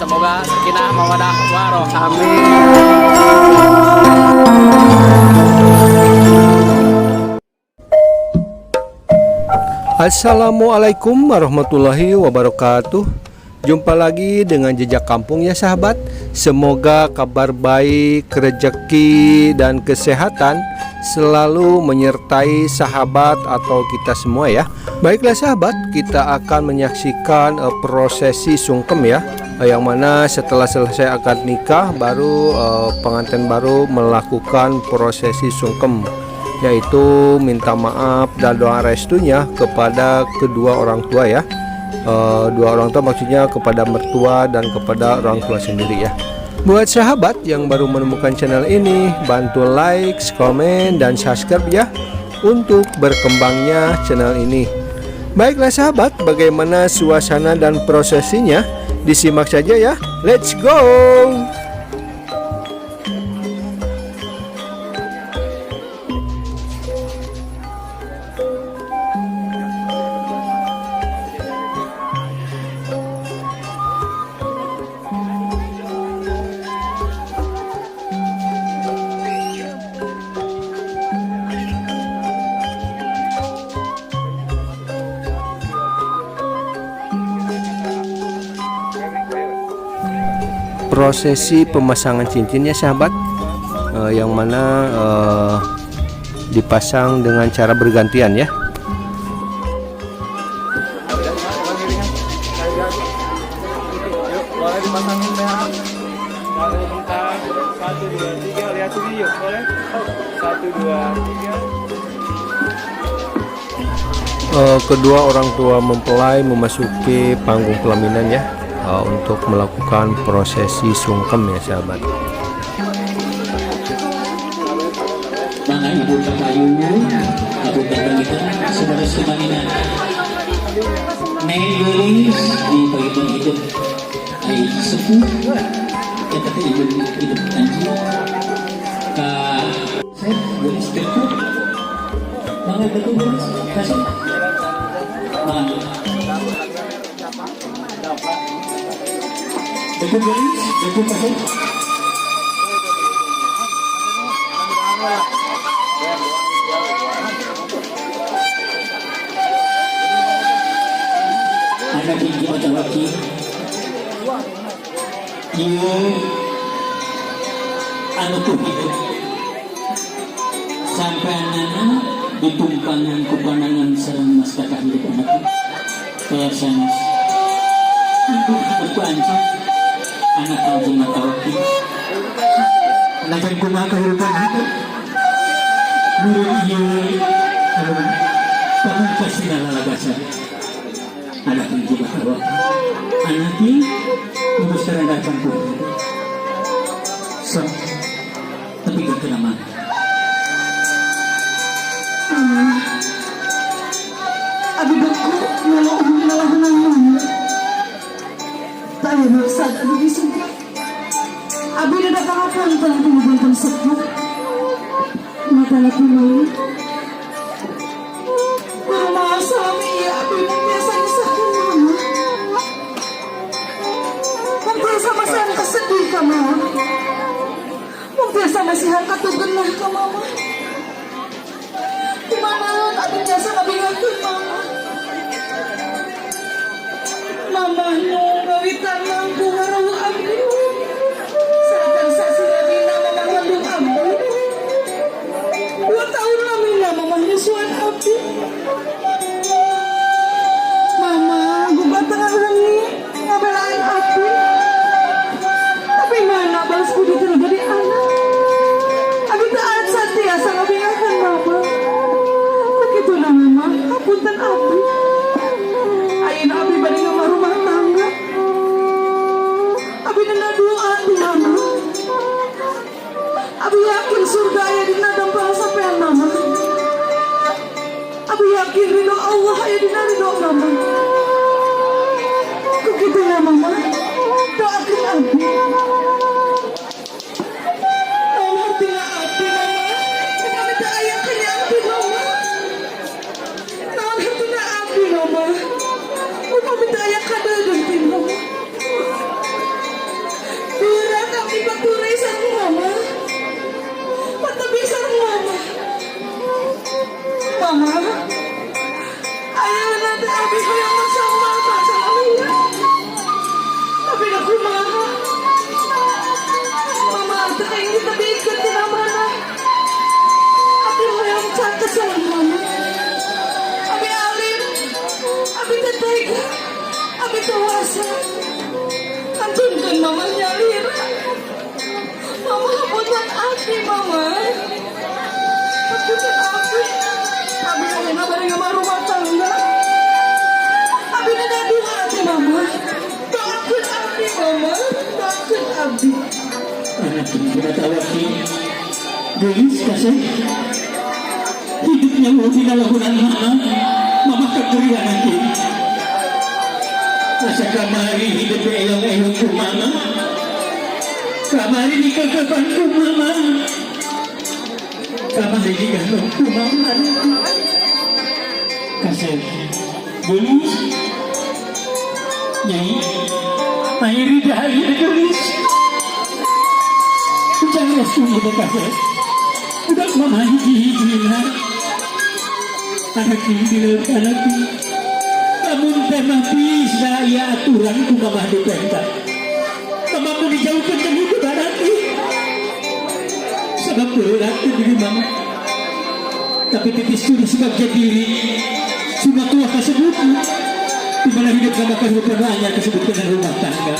semoga sakinah mawadah waroh. Amin. Assalamualaikum warahmatullahi wabarakatuh. Jumpa lagi dengan Jejak Kampung ya sahabat. Semoga kabar baik, rezeki dan kesehatan selalu menyertai sahabat atau kita semua ya. Baiklah sahabat, kita akan menyaksikan prosesi sungkem ya, yang mana setelah selesai akad nikah baru pengantin baru melakukan prosesi sungkem, yaitu minta maaf dan doa restunya kepada kedua orang tua ya. Dua orang tua maksudnya kepada mertua dan kepada orang tua sendiri ya. Buat sahabat yang baru menemukan channel ini, bantu like, komen, dan subscribe ya untuk berkembangnya channel ini. Baiklah sahabat, bagaimana suasana dan prosesinya? Disimak saja ya. Let's go. Prosesi pemasangan cincinnya sahabat, yang mana dipasang dengan cara bergantian ya. Boleh dipasangin ya. Kalau minta 1, 2, 3 lihat video boleh. 1, 2, 3. Kedua orang tua mempelai memasuki panggung pelaminan ya, untuk melakukan prosesi sungkem ya sahabat. Mangga ibu kakayunya, ibu kakayunya, saudara-saudaranya. Neng gelis di pagi hidup, ay sepuh, kita teh hidup anjing. Saya gelis betul, mangga betul gelis, kasih. Mangga. Betul gelis, betul kasih. Anak tinggi macam laki, ia anu tuh itu sampai anak ditumpangan kupanangan serang mas kakak hidup anak kayak sanes ibu berkuanci anak anjing mata laki anak yang kumah kehidupan hidup menurut ia bangun kasih dalam lagasan anak yang juga tahu anak ini membesarkan datang pun so tapi gak kena mana aduh aku malah menang tak ada maksud aduh disini abi dah datang apa telah kemudian sepuh maka lagi mau rumah suami ya abi biasa disahkan mama biasa masih angka sedih ka mama biasa masih angka tuh genah ka mama dimana abi biasa ngabingakeun mama nu gawitan mangku ngaruh abdi sadar sasira dina mama ngandung abdi 2 tahun lamina mama nyusuan abdi mama gugatan orang ini ngabelain abdi tapi mana balas budi terjadi anak abdi taat satiasa ngabingakeun mama begitu na mama hapunten abdi ayeuna abdi bade ngomong rumah tangga abdi nanda doa di mama abdi yakin surga aya dina dampal sampean mama abdi yakin ridho Allah aya dina ridho mama begitu na mama doakeun abdi naon hartina abdi mama kami teu aya kanya abdi mama naon hartina abdi mama kami teu aya kadeung ti mama mamanya Lira. Mama hapunten Abi mama. Hapunten Abi. Abi ayeuna bari ngamar rumah tangga. Abi ngadadu hati mama. Doakeun Abi mama. Doakeun Abi. Anak ini tidak tahu lagi. Gelis kasih. Hidupnya mau dinalakukan mama kekerian nanti. Masa kamari hidup elong-elong ku mama. Kamari dikekepan ku mama. Kamari digantung ku mama. Kasih. Gelis. Nyai. Airi dahari gelis. Jangan sungguh kasih. Udah mama hiji-hiji lah. Anak ini anak ini. Namun tema bisa ya aturan ku mama diperintah. Mama mau dijauhkan dari kebaran ini. Sebab berat diri mama. Tapi titis curi sebagai diri. Cuma tua tersebut. Di mana hidup sama kehidupan banyak tersebut dengan rumah tangga.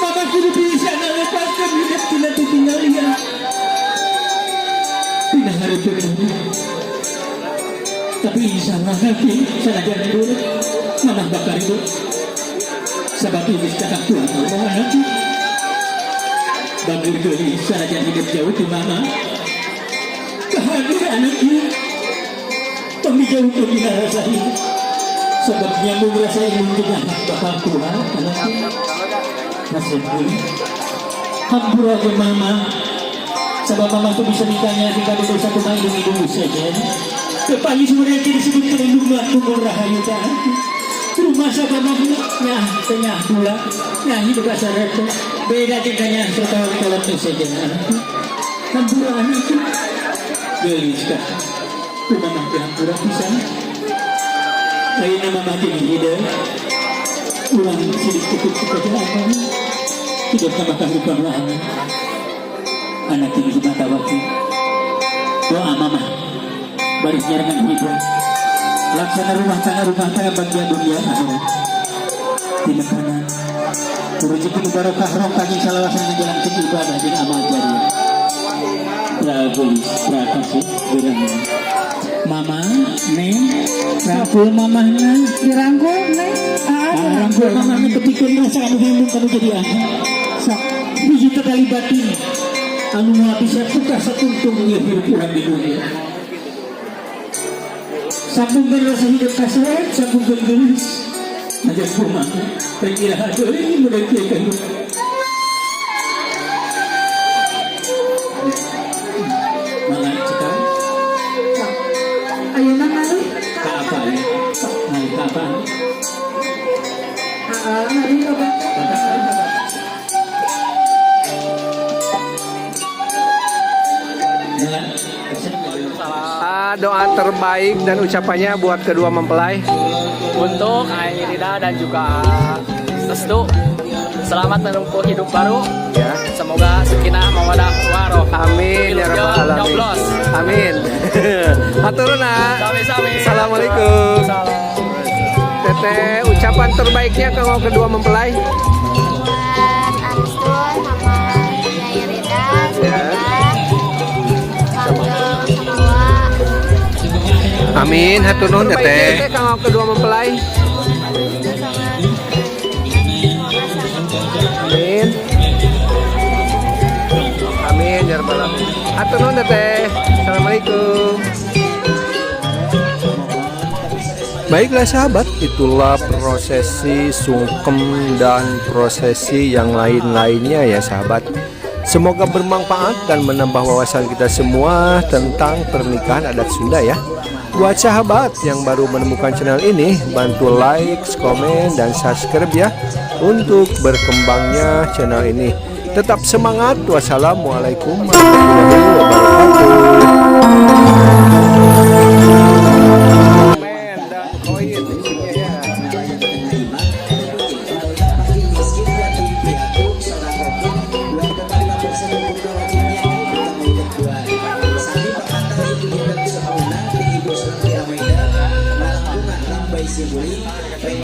Mama sudah bisa melepaskan hidup tidak tinggal dia. Tidak harus begitu. Tapi insya Allah nanti saya jangan dulu. Mama bakar itu. Sebab ini sekarang Tuhan Allah nanti. Bangun geli saya jangan hidup jauh di mama. Kehadiran anaknya. Tapi jauh pun tidak rasa ini. Sebabnya merasa ingin dengan bapak Tuhan anaknya. Nasib ini. Hampura ke mama. Sebab mama itu bisa ditanya jika ada satu main dengan ibu saja. Kepagi sebenarnya disebut perlindungan kumur rahayu tak. Rumah sahabat mamanya tengah pula. Nah hidup asal itu. Beda tingkahnya serta kalau itu saja. Hampura anak itu. Gelis kah? Rumah mati hampura pisang. Lain nama mati hidup. Ulang sedikit pekerjaan. Tidak sama kehidupan lain. Anak ini di mata waktu. Doa mama baris jaringan hidup. Laksana rumah tangga bagian dunia akhirat. Tidak kanan. Rezeki barokah rong kaki salawasan menjalankan ibadah dan amal jariah. Pragulis, prakasih, berangkat. Mama, Neng, rangkul mamahnya. Dirangkul Neng. Rangkul mamahnya ketika merasa kamu bingung kamu jadi apa? Biji kali batin. Anu mau bisa tukar setuntung hidup orang di dunia. Sambungkan rasa hidup kasar, sambungkan gelis. Ajar rumah, perkira ada ini menantikan. Malah cekal. Ayo nang Apa ini? Apa? Hari apa? Doa terbaik dan ucapannya buat kedua mempelai. Untuk Airida dan juga Restu, selamat menempuh hidup baru. Ya. Semoga sakinah mawadah warohmah. Amin ya rabbal alamin. Nyoblos. Amin. Haturuna. Sami-sami. Assalamualaikum. Salam. Teteh, ucapan terbaiknya kalau kedua mempelai. Buat Aristu sama Nyai Rida, semoga semua. Amin, hatur nuhun teteh. Kalau kedua mempelai. Amin. Amin ya rabbal alamin. Hatur nuhun teteh. Assalamualaikum. Baiklah sahabat, itulah prosesi sungkem dan prosesi yang lain-lainnya ya sahabat. Semoga bermanfaat dan menambah wawasan kita semua tentang pernikahan adat Sunda ya. Buat sahabat yang baru menemukan channel ini, bantu like, komen, dan subscribe ya untuk berkembangnya channel ini. Tetap semangat. Wassalamualaikum warahmatullahi wabarakatuh.